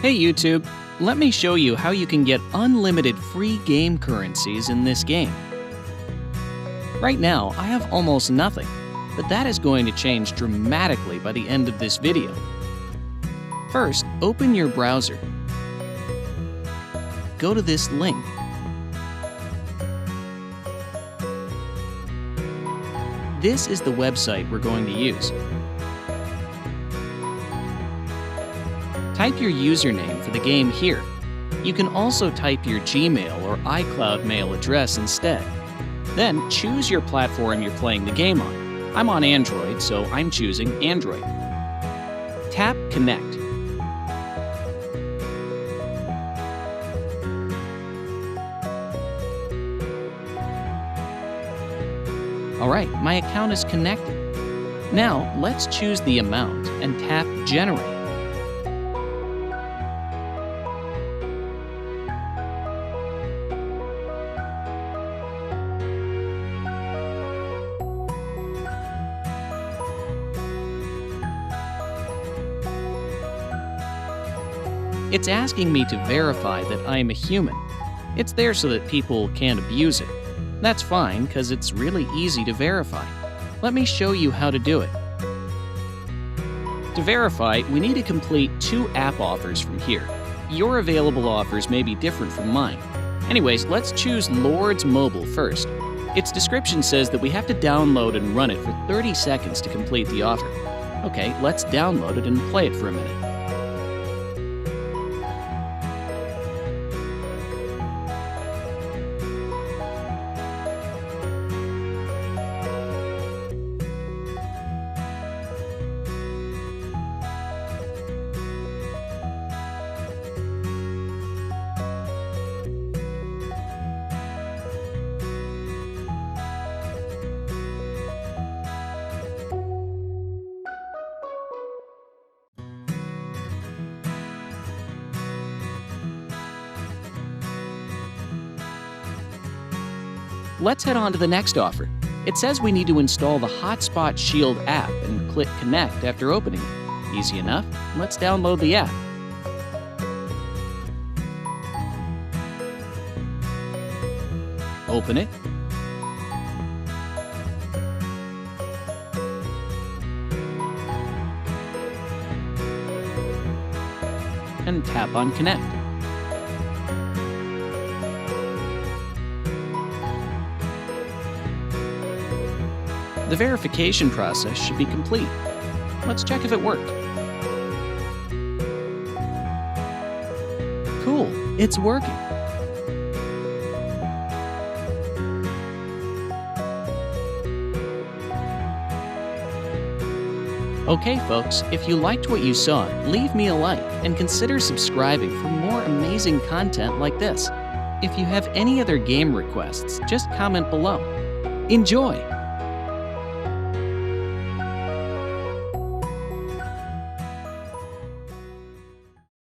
Hey YouTube, let me show you how you can get unlimited free game currencies in this game. Right now, I have almost nothing, but that is going to change dramatically by the end of this video. First, open your browser. Go to this link. This is the website we're going to use. Type your username for the game here. You can also type your Gmail or iCloud mail address instead. Then choose your platform you're playing the game on. I'm on Android, so I'm choosing Android. Tap Connect. Alright, my account is connected. Now, let's choose the amount and tap Generate. It's asking me to verify that I am a human. It's there so that people can't abuse it. That's fine, because it's really easy to verify. Let me show you how to do it. To verify, we need to complete 2 app offers from here. Your available offers may be different from mine. Anyways, let's choose Lords Mobile first. Its description says that we have to download and run it for 30 seconds to complete the offer. Okay, let's download it and play it for a minute. Let's head on to the next offer. It says we need to install the Hotspot Shield app and click Connect after opening it. Easy enough. Let's download the app. Open it. And tap on Connect. The verification process should be complete. Let's check if it worked. Cool, it's working. Okay folks, if you liked what you saw, leave me a like and consider subscribing for more amazing content like this. If you have any other game requests, just comment below. Enjoy!